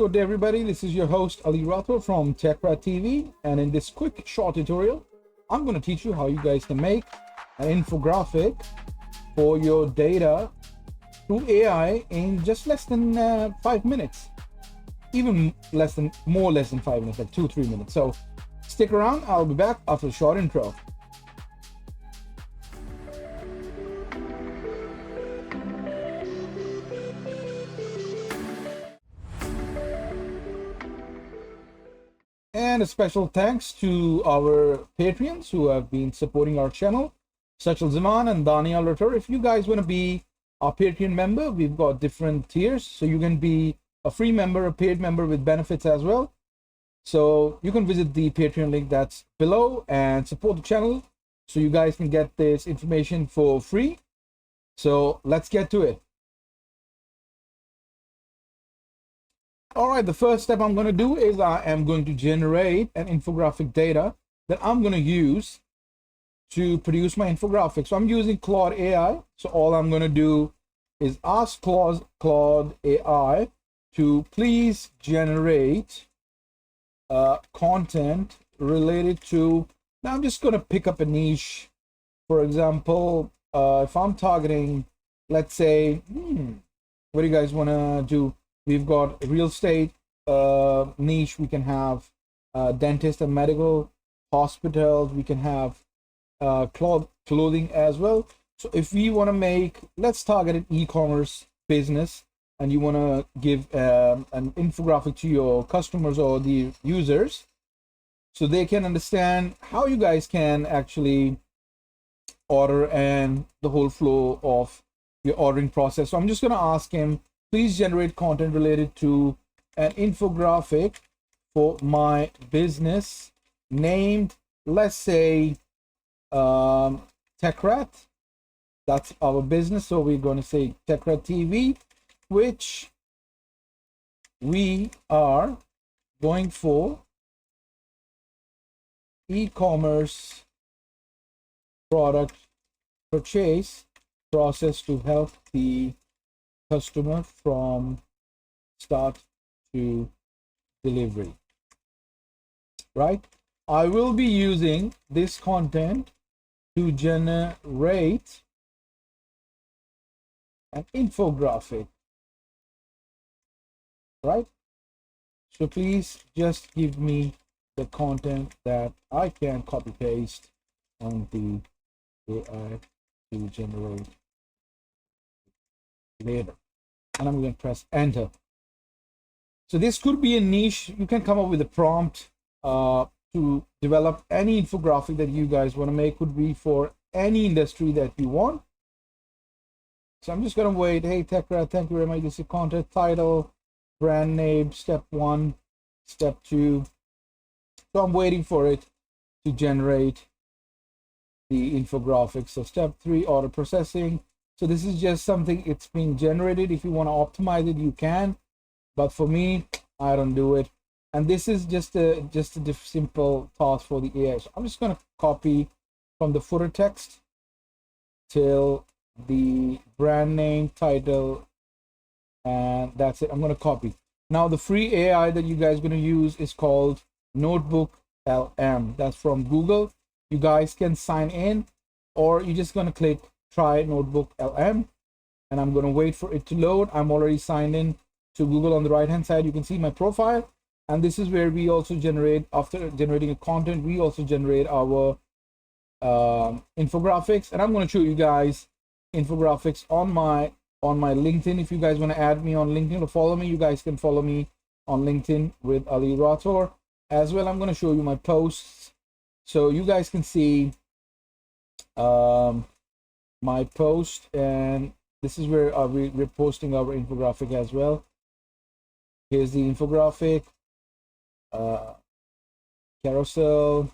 Good day, everybody. This is your host Ali Rathor from TechWrath TV, and in this quick short tutorial, I'm going to teach you how you guys can make an infographic for your data through AI in just less than 5 minutes, even more or less than 5 minutes, like 2-3 minutes. So stick around. I'll be back after a short intro. And a special thanks to our Patreons who have been supporting our channel, such as Zaman and Daniel Rotor. If you guys want to be a Patreon member, we've got different tiers. So you can be a free member, a paid member with benefits as well. So you can visit the Patreon link that's below and support the channel so you guys can get this information for free. So let's get to it. All right, the first step I'm going to do is I am going to generate an infographic data that I'm going to use to produce my infographic. So I'm using Claude AI. So all I'm going to do is ask Claude AI to please generate content related to, now I'm just going to pick up a niche. For example, if I'm targeting, let's say, what do you guys want to do? We've got real estate niche. We can have dentist and medical, hospitals. We can have clothing as well. So if we want to make, let's target an e-commerce business, and you want to give an infographic to your customers or the users, so they can understand how you guys can actually order and the whole flow of your ordering process. So I'm just going to ask him, please generate content related to an infographic for my business named, let's say, TechWrath. That's our business. So we're going to say TechWrath TV, which we are going for e-commerce product purchase process to help the customer from start to delivery. Right, I will be using this content to generate an infographic. Right, so please just give me the content that I can copy paste on the AI to generate later. And I'm going to press enter. So this could be a niche. You can come up with a prompt to develop any infographic that you guys want to make. Could be for any industry that you want. So I'm just going to wait. Hey, TechWrath, thank you very much. This is content title, brand name, step 1, step 2. So I'm waiting for it to generate the infographic. So step 3, order processing. So this is just something, it's being generated. If you want to optimize it, you can, but for me, I don't do it. And this is just a simple task for the AI. So I'm just going to copy from the footer text till the brand name, title, and that's it. I'm going to copy. Now the free AI that you guys are going to use is called NotebookLM. That's from Google. You guys can sign in, or you're just going to click try NotebookLM, and I'm going to wait for it to load. I'm already signed in to Google. On the right hand side, you can see my profile, and this is where we also generate, after generating a content, we also generate our infographics. And I'm going to show you guys infographics on my LinkedIn. If you guys want to add me on LinkedIn or follow me, you guys can follow me on LinkedIn with Ali Rathor as well. I'm going to show you my posts so you guys can see my post, and this is where we're posting our infographic as well. Here's the infographic, carousel,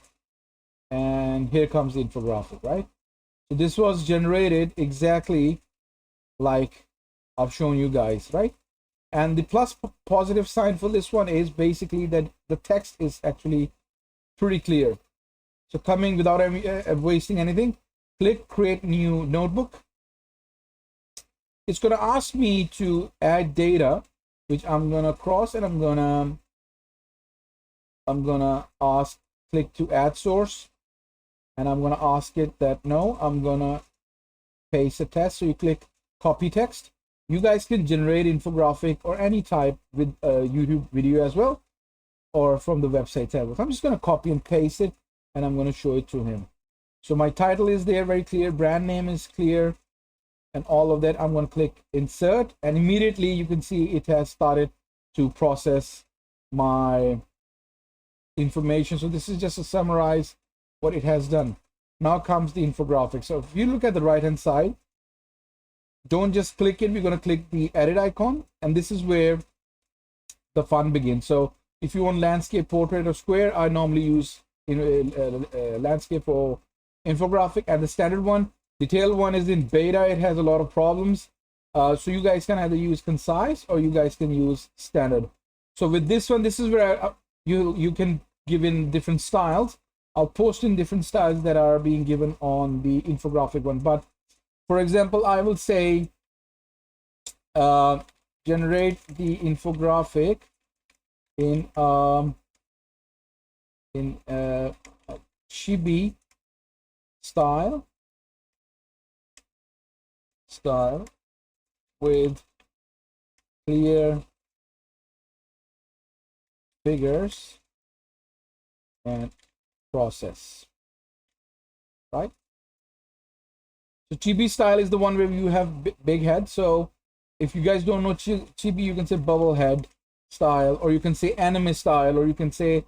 and here comes the infographic, right? So this was generated exactly like I've shown you guys, right? And the positive sign for this one is basically that the text is actually pretty clear. So coming without wasting anything, click create new notebook. It's going to ask me to add data which I'm gonna cross, and I'm gonna ask, click to add source, and I'm gonna ask it that no, I'm gonna paste a text. So you click copy text. You guys can generate infographic or any type with a YouTube video as well, or from the website as well. So I'm just gonna copy and paste it, and I'm gonna show it to him. So my title is there, very clear, brand name is clear, and all of that. I'm going to click insert, and immediately you can see it has started to process my information. So this is just to summarize what it has done. Now comes the infographic. So if you look at the right hand side, don't just click it, we're going to click the edit icon, and this is where the fun begins. So if you want landscape, portrait, or square, I normally use landscape or infographic, and the standard one. Detailed one is in beta. It has a lot of problems. So you guys can either use concise or you guys can use standard. So with this one, this is where you can give in different styles. I'll post in different styles that are being given on the infographic one. But for example, I will say generate the infographic in chibi style with clear figures and process, right? So chibi style is the one where you have big head. So if you guys don't know chibi, you can say bubble head style, or you can say anime style, or you can say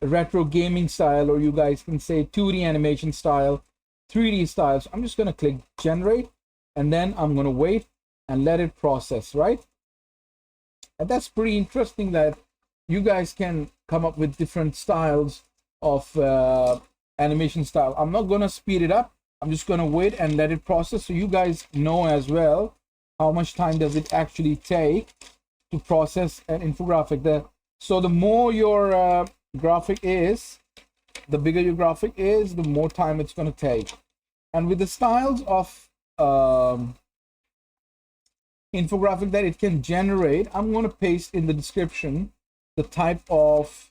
retro gaming style, or you guys can say 2D animation style, 3D style. So I'm just going to click generate, and then I'm going to wait and let it process, right? And that's pretty interesting that you guys can come up with different styles of animation style. I'm not going to speed it up. I'm just going to wait and let it process, so you guys know as well how much time does it actually take to process an infographic. So the more your graphic is, the bigger your graphic is, the more time it's going to take. And with the styles of infographic that it can generate, I'm going to paste in the description the type of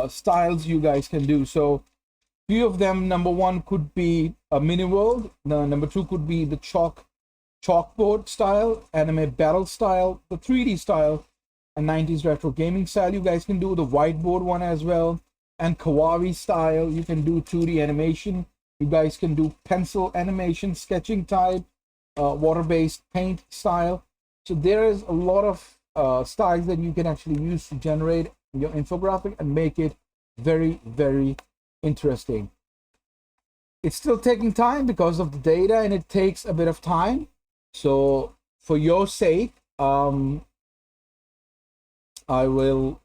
styles you guys can do. So few of them, number one could be a mini world, number two could be the chalkboard style, anime battle style, the 3D style, and 90s retro gaming style. You guys can do the whiteboard one as well, and kawaii style. You can do 2D animation. You guys can do pencil animation, sketching type, water-based paint style. So there is a lot of styles that you can actually use to generate your infographic and make it very, very interesting. It's still taking time because of the data, and it takes a bit of time. So for your sake, I will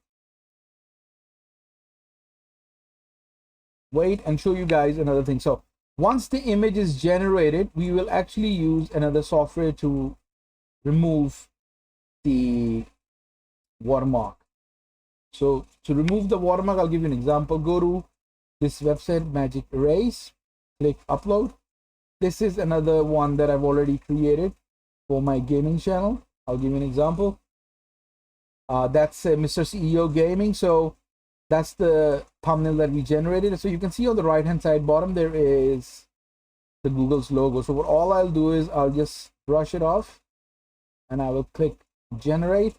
wait and show you guys another thing. So once the image is generated, we will actually use another software to remove the watermark. So to remove the watermark, I'll give you an example. Go to this website, Magic Erase, click upload. This is another one that I've already created for my gaming channel. I'll give you an example. That's Mr. CEO Gaming. So that's the thumbnail that we generated. So you can see on the right hand side bottom there is the Google's logo. So what all I'll do is I'll just brush it off, and I will click generate,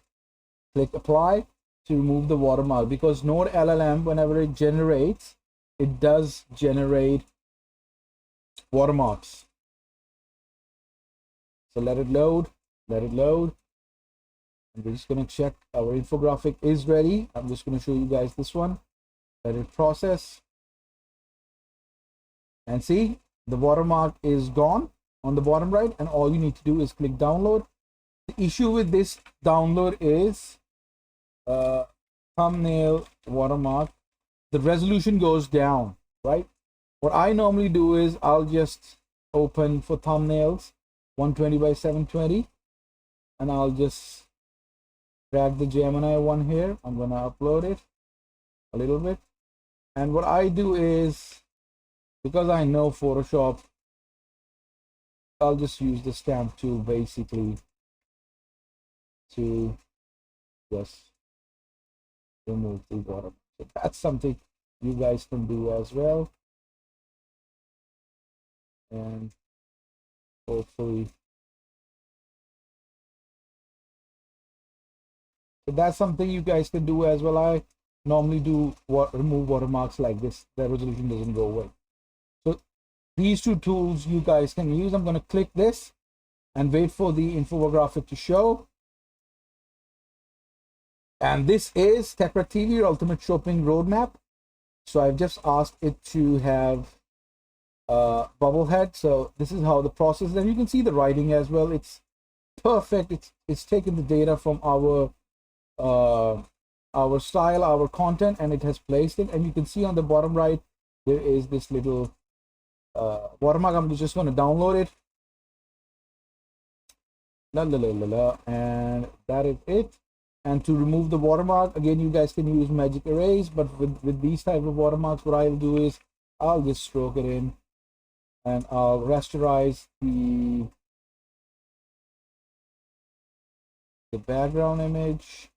click apply to remove the watermark, because NotebookLM, whenever it generates, it does generate watermarks. So let it load, let it load. And we're just going to check our infographic is ready. I'm just going to show you guys this one. Let it process. And see, the watermark is gone on the bottom right, and all you need to do is click download. The issue with this download is thumbnail watermark, the resolution goes down, right? What I normally do is I'll just open for thumbnails 120 by 720, and I'll just drag the Gemini one here. I'm gonna upload it a little bit, and what I do is, because I know Photoshop, I'll just use the stamp tool basically to just remove the watermark. So that's something you guys can do as well, and hopefully, so that's something you guys can do as well. I normally do remove watermarks like this. The resolution doesn't go away. So these two tools you guys can use. I'm going to click this and wait for the infographic to show. And this is TechWrath TV, your ultimate shopping roadmap. So I've just asked it to have bubble head. So this is how the process, and you can see the writing as well. It's perfect. It's taken the data from our style, our content, and it has placed it. And you can see on the bottom right there is this little watermark. I'm just going to download it. And that is it. And to remove the watermark, again, you guys can use magic erase, but with these type of watermarks, what I'll do is I'll just stroke it in and I'll rasterize the background image.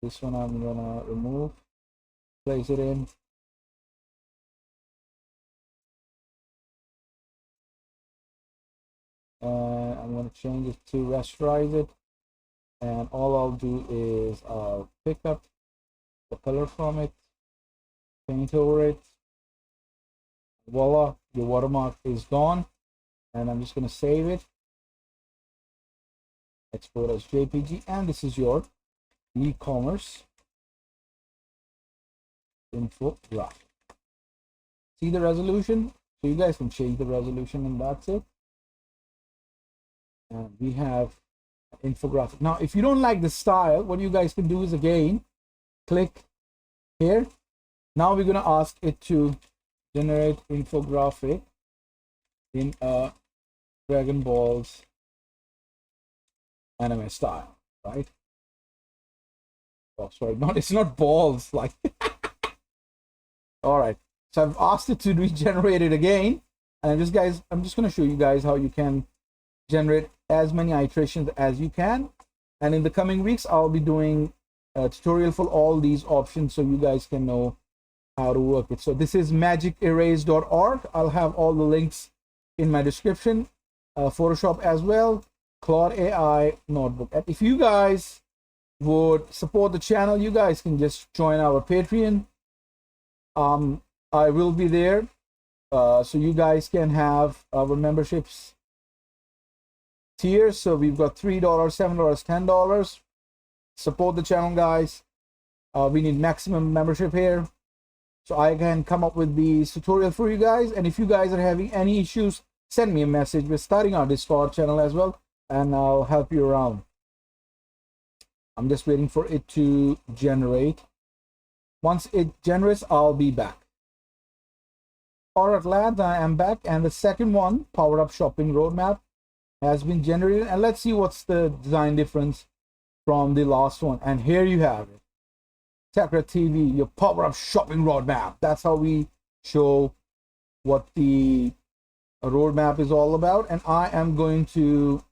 This one I'm gonna remove, place it in. And I'm gonna change it to rasterize it. And all I'll do is I'll pick up the color from it, paint over it. Voila, your watermark is gone. And I'm just going to save it, export as JPG, and this is your e-commerce infographic. See the resolution? So you guys can change the resolution, and that's it. And we have infographic. Now if you don't like the style, what you guys can do is, again, click here. Now we're going to ask it to generate infographic in a Dragon Ballz anime style, right? Oh, sorry, it's not balls, like all right, so I've asked it to regenerate it again, and I'm just going to show you guys how you can generate as many iterations as you can. And in the coming weeks, I'll be doing a tutorial for all these options so you guys can know how to work it. So this is magicerase.org. I'll have all the links in my description. Photoshop as well, Claude AI notebook. And if you guys would support the channel, you guys can just join our Patreon. I will be there, so you guys can have our memberships tiers. So we've got $3, $7, $10. Support the channel, guys. We need maximum membership here, so I can come up with these tutorial for you guys. And if you guys are having any issues, send me a message. We're starting our Discord channel as well, and I'll help you around. I'm just waiting for it to generate. Once it generates, I'll be back. All right, lads, I am back, and the second one, Power Up Shopping Roadmap, has been generated. And let's see what's the design difference from the last one. And here you have it, TechWrath TV, your Power Up Shopping Roadmap. That's how we show what the roadmap is all about. And I am going to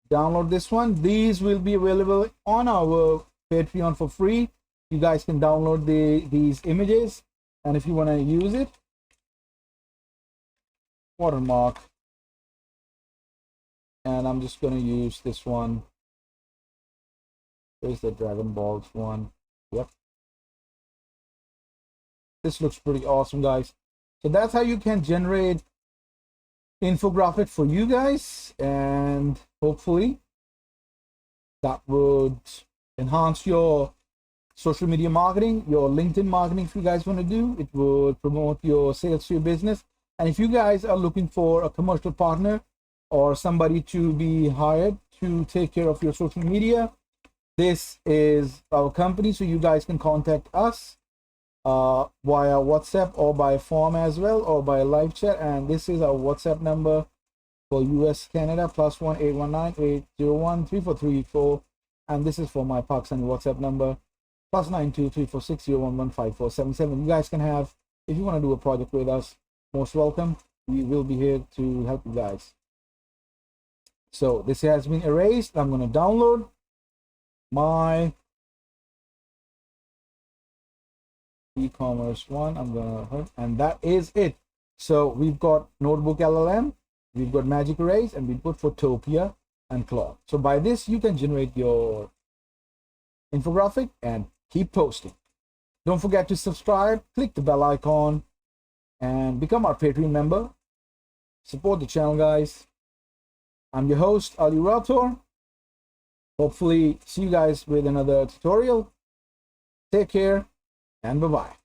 download this one. These will be available on our Patreon for free. You guys can download these images, and if you want to use it, Watermark. And I'm just going to use this one. There's the Dragon Ballz one. Yep. This looks pretty awesome, guys. So that's how you can generate infographic for you guys, and hopefully that would enhance your social media marketing, your LinkedIn marketing. If you guys want to do it, would promote your sales to your business. And if you guys are looking for a commercial partner or somebody to be hired to take care of your social media, this is our company. So you guys can contact us via WhatsApp or by form as well, or by live chat. And this is our WhatsApp number for US Canada, +1 819 801 3434. And this is for my Pakistani WhatsApp number, +92 346 011 5477. You guys can have, if you want to do a project with us, most welcome. We will be here to help you guys. So this has been erased. I'm going to download. my e-commerce one. I'm gonna hurt, and that is it. So we've got NotebookLM, we've got Magic Erase, and we put Photopia and Claude. So by this you can generate your infographic and keep posting. Don't forget to subscribe, click the bell icon, and become our Patreon member. Support the channel, guys. I'm your host, Ali Rathor. Hopefully see you guys with another tutorial. Take care and bye-bye.